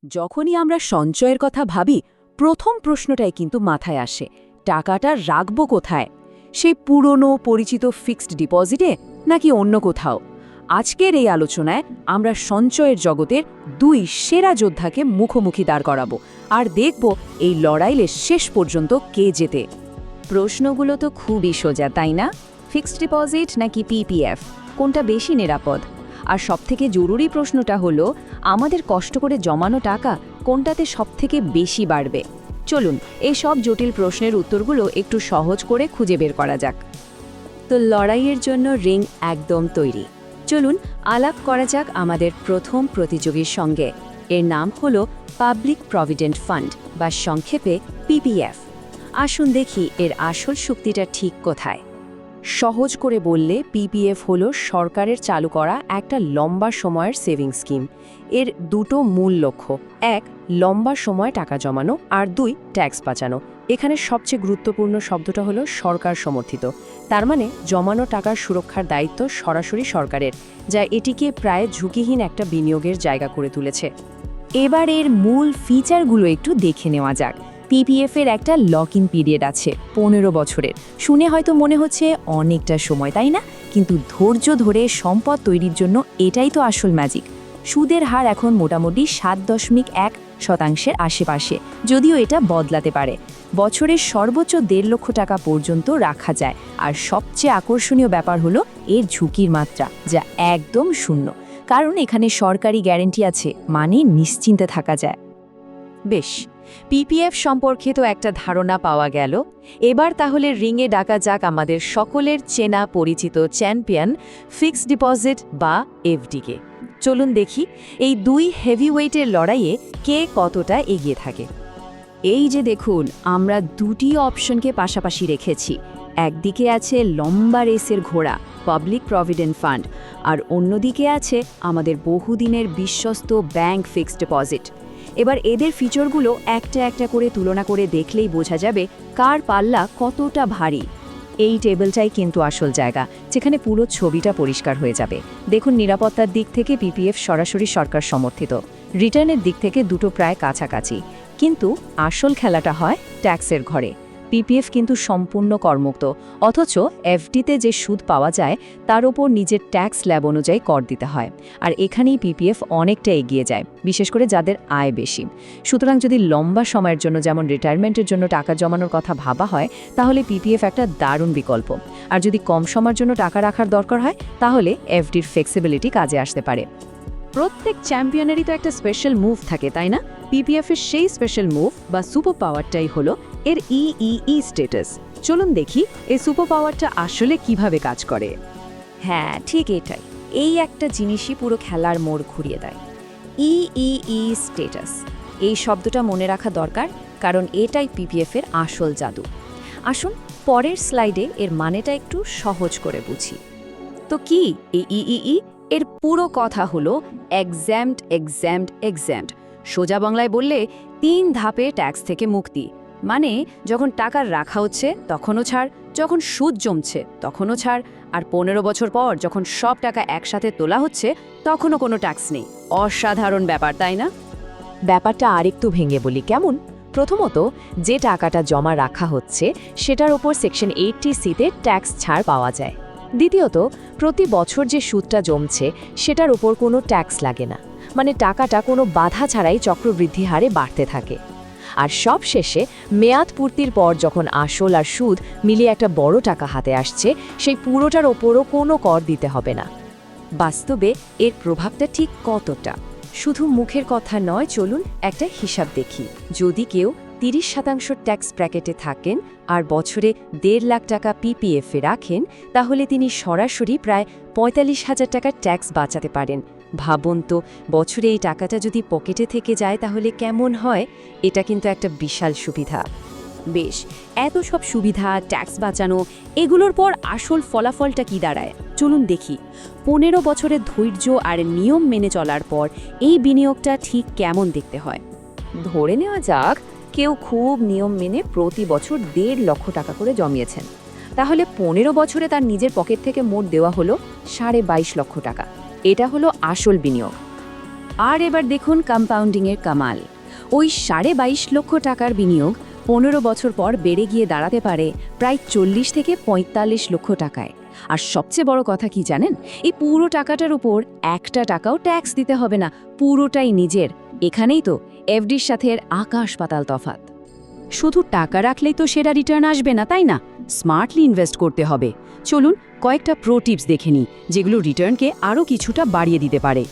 যখনই আমরা সঞ্চয়ের কথা ভাবি প্রথম প্রশ্নটাই কিন্তু মাথায় আসে, টাকাটা রাখব কোথায়? সেই পুরনো পরিচিত ফিক্সড ডিপোজিটে নাকি অন্য কোথাও? আজকের এই আলোচনায় আমরা সঞ্চয়ের জগতের দুই সেরা যোদ্ধাকে মুখোমুখি দাঁড় করাবো আর দেখব এই লড়াইলে শেষ পর্যন্ত কে জেতে। প্রশ্নগুলো তো খুবই সোজা, তাই না? ফিক্সড ডিপোজিট নাকি পিপিএফ, কোনটা বেশি নিরাপদ? আর সবথেকে জরুরি প্রশ্নটা হলো, আমাদের কষ্ট করে জমানো টাকা কোনটাতে সবথেকে বেশি বাড়বে? চলুন এই সব জটিল প্রশ্নের উত্তরগুলো একটু সহজ করে খুঁজে বের করা যাক। তো লড়াইয়ের জন্য রিং একদম তৈরি। চলুন আলাপ করা যাক আমাদের প্রথম প্রতিযোগীর সঙ্গে। এর নাম হলো পাবলিক প্রভিডেন্ট ফান্ড বা সংক্ষেপে পিপিএফ। আসুন দেখি এর আসল শক্তিটা ঠিক কোথায়। সহজ করে বললে পিপিএফ হলো সরকারের চালু করা একটা লম্বা সময়ের সেভিং স্কিম। এর দুটো মূল লক্ষ্য, এক লম্বা সময় টাকা জমানো, আর দুই ট্যাক্স বাঁচানো। এখানে সবচেয়ে গুরুত্বপূর্ণ শব্দটা হলো সরকার সমর্থিত। তার মানে জমানো টাকার সুরক্ষার দায়িত্ব সরাসরি সরকারের, যা এটিকে প্রায় ঝুঁকিহীন একটা বিনিয়োগের জায়গা করে তুলেছে। এবার এর মূল ফিচারগুলো একটু দেখে নেওয়া যাক। পিপিএফের একটা লক ইন পিরিয়ড আছে 15 বছরের। শুনে হয়তো মনে হচ্ছে অনেকটা সময়, তাই না? কিন্তু ধৈর্য ধরে সম্পদ তৈরির জন্য এটাই তো আসল ম্যাজিক। সুদের হার এখন মোটামুটি 7.1% আশেপাশে, যদিও এটা বদলাতে পারে। বছরের সর্বোচ্চ 1.5 লক্ষ টাকা পর্যন্ত রাখা যায়। আর সবচেয়ে আকর্ষণীয় ব্যাপার হলো এর ঝুঁকির মাত্রা, যা একদম শূন্য, কারণ এখানে সরকারি গ্যারান্টি আছে, মানে নিশ্চিন্তে থাকা যায়। বেশ, পিপিএফ সম্পর্কে তো একটা ধারণা পাওয়া গেল। এবার তাহলে রিংয়ে ডাকা যাক আমাদের সকলের চেনা পরিচিত চ্যাম্পিয়ন ফিক্সড ডিপোজিট বা এফডিকে। চলুন দেখি এই দুই হেভিওয়েটের লড়াইয়ে কে কতটা এগিয়ে থাকে। এই যে দেখুন, আমরা দুটি অপশনকে পাশাপাশি রেখেছি। একদিকে আছে লম্বা রেসের ঘোড়া পাবলিক প্রভিডেন্ট ফান্ড, আর অন্যদিকে আছে আমাদের বহুদিনের বিশ্বস্ত ব্যাংক ফিক্সড ডিপোজিট। এবার এদের ফিচারগুলো একটা একটা করে তুলনা করে দেখলেই বোঝা যাবে কার পাল্লা কতটা ভারী। এই টেবিলটাই কিন্তু আসল জায়গা, যেখানে পুরো ছবিটা পরিষ্কার হয়ে যাবে। দেখুন, নিরাপত্তার দিক থেকে পিপিএফ সরাসরি সরকার সমর্থিত, রিটার্নের দিক থেকে দুটো প্রায় কাছাকাছি। কিন্তু আসল খেলাটা হয় ট্যাক্সের ঘরে। পিপিএফ কিন্তু সম্পূর্ণ করমুক্ত, অথচ এফডিতে যে সুদ পাওয়া যায় তার ওপর নিজের ট্যাক্স স্ল্যাব অনুযায়ী কর দিতে হয়। আর এখানেই পিপিএফ অনেকটা এগিয়ে যায়, বিশেষ করে যাদের আয় বেশি। সুতরাং যদি লম্বা সময়ের জন্য, যেমন রিটায়ারমেন্টের জন্য টাকা জমানোর কথা ভাবা হয়, তাহলে পিপিএফ একটা দারুণ বিকল্প। আর যদি কম সময়ের জন্য টাকা রাখার দরকার হয়, তাহলে এফডির ফ্লেক্সিবিলিটি কাজে আসতে পারে। প্রত্যেক চ্যাম্পিয়নেরই তো একটা স্পেশাল মুভ থাকে, তাই না? পিপিএফের সেই স্পেশাল মুভ বা সুপার পাওয়ারটাই হলো এর ইই স্ট্যাটাস। চলুন দেখি এই সুপার পাওয়ারটা আসলে কিভাবে কাজ করে। হ্যাঁ, ঠিক এটাই। এই একটা জিনিসই পুরো খেলার মোড় ঘুরিয়ে দেয়। ইই স্ট্যাটাস, এই শব্দটা মনে রাখা দরকার, কারণ এটাই পিপিএফের আসল জাদু। আসুন পরের স্লাইডে এর মানেটা একটু সহজ করে বুঝি। তো কি এই ইই? এর পুরো কথা হলো এক্সাম্পড এক্সাম্পড এক্সাম্পড। সোজা বাংলায় বললে 3 ধাপে ট্যাক্স থেকে মুক্তি। মানে যখন টাকা রাখা হচ্ছে তখনও ছাড়, যখন সুদ জমছে তখনও ছাড়, আর 15 বছর পর যখন সব টাকা একসাথে তোলা হচ্ছে তখনও কোনো ট্যাক্স নেই। অসাধারণ ব্যাপার, তাই না? ব্যাপারটা আরেকটু ভেঙে বলি কেমন। প্রথমত, যে টাকাটা জমা রাখা হচ্ছে সেটার ওপর সেকশন 80C-তে ট্যাক্স ছাড় পাওয়া যায়। দ্বিতীয়ত, প্রতি বছর যে সুদটা জমছে সেটার ওপর কোনো ট্যাক্স লাগে না, মানে টাকাটা কোনো বাধা ছাড়াই চক্রবৃদ্ধি হারে বাড়তে থাকে। আর সব শেষে মেয়াদ পূর্তির পর যখন আসল আর সুদ মিলিয়ে একটা বড় টাকা হাতে আসছে, সেই পুরোটার ওপরও কোনো কর দিতে হবে না। বাস্তবে এর প্রভাবটা ঠিক কতটা? শুধু মুখের কথা নয়, চলুন একটা হিসাব দেখি। যদি কেউ 30% ট্যাক্স ব্র্যাকেটে থাকেন আর বছরে 1.5 লাখ টাকা পিপিএফে রাখেন, তাহলে তিনি সরাসরি প্রায় 45,000 টাকার ট্যাক্স বাঁচাতে পারেন। ভাবুন তো, বছরে এই টাকাটা যদি পকেটে থেকে যায় তাহলে কেমন হয়? এটা কিন্তু একটা বিশাল সুবিধা। বেশ, এত সব সুবিধা, ট্যাক্স বাঁচানো, এগুলোর পর আসল ফলাফলটা কি দাঁড়ায়? চলুন দেখি। 15 বছরের ধৈর্য আর নিয়ম মেনে চলার পর এই বিনিয়োগটা ঠিক কেমন দেখতে হয়। ধরে নেওয়া যাক কেউ খুব নিয়ম মেনে প্রতি বছর 1.5 লক্ষ টাকা করে জমিয়েছেন। তাহলে 15 বছরে তার নিজের পকেট থেকে মোট দেওয়া হলো 22.5 লক্ষ টাকা। এটা হলো আসল বিনিয়োগ। আর এবার দেখুন কম্পাউন্ডিংয়ের কামাল। ওই 22.5 লক্ষ টাকার বিনিয়োগ 15 বছর পর বেড়ে গিয়ে দাঁড়াতে পারে প্রায় 40 থেকে 45 লক্ষ টাকায়। আর সবচেয়ে বড় কথা কি জানেন, এই পুরো টাকাটার উপর একটা টাকাও ট্যাক্স দিতে হবে না, পুরোটাই নিজের। এখানেই তো এফডির সাথে এর আকাশ পাতাল তফাৎ। শুধু টাকা রাখলেই তো সেরা রিটার্ন আসবে না, তাই না? স্মার্টলি ইনভেস্ট করতে হবে। চলুন কয়েকটা প্রো টিপস দেখে নিই, যেগুলো রিটার্নকে আরও কিছুটা বাড়িয়ে দিতে পারে।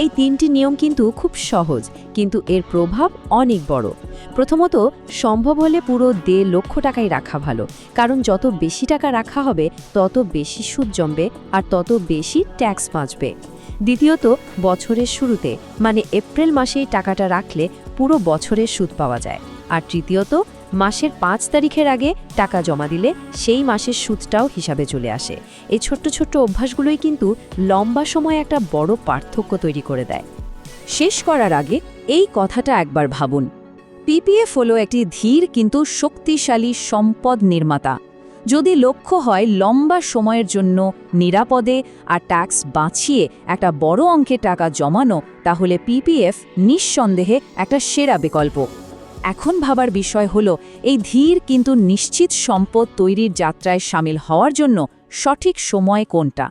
এই 3টি নিয়ম কিন্তু খুব সহজ, কিন্তু এর প্রভাব অনেক বড়। প্রথমত, সম্ভব হলে পুরো 1.5 লক্ষ টাকাই রাখা ভালো, কারণ যত বেশি টাকা রাখা হবে তত বেশি সুদ জমবে আর তত বেশি ট্যাক্স বাঁচবে। দ্বিতীয়ত, বছরের শুরুতে মানে এপ্রিল মাসেই টাকাটা রাখলে পুরো বছরের সুদ পাওয়া যায়। আর তৃতীয়ত, মাসের 5 তারিখের আগে টাকা জমা দিলে সেই মাসের সুদটাও হিসাবে চলে আসে। এই ছোট্ট ছোট্ট অভ্যাসগুলোই কিন্তু লম্বা সময় একটা বড় পার্থক্য তৈরি করে দেয়। শেষ করার আগে এই কথাটা একবার ভাবুন, পিপিএফ হলো একটি ধীর কিন্তু শক্তিশালী সম্পদ নির্মাতা। যদি লক্ষ্য হয় লম্বা সময়ের জন্য নিরাপদে আর ট্যাক্স বাঁচিয়ে একটা বড় অঙ্কের টাকা জমানো, তাহলে পিপিএফ নিঃসন্দেহে একটা সেরা বিকল্প। এখন ভাবার বিষয় হলো, এই ধীর কিন্তু নিশ্চিত সম্পদ তৈরির যাত্রায় সামিল হওয়ার জন্য সঠিক সময় কোনটা।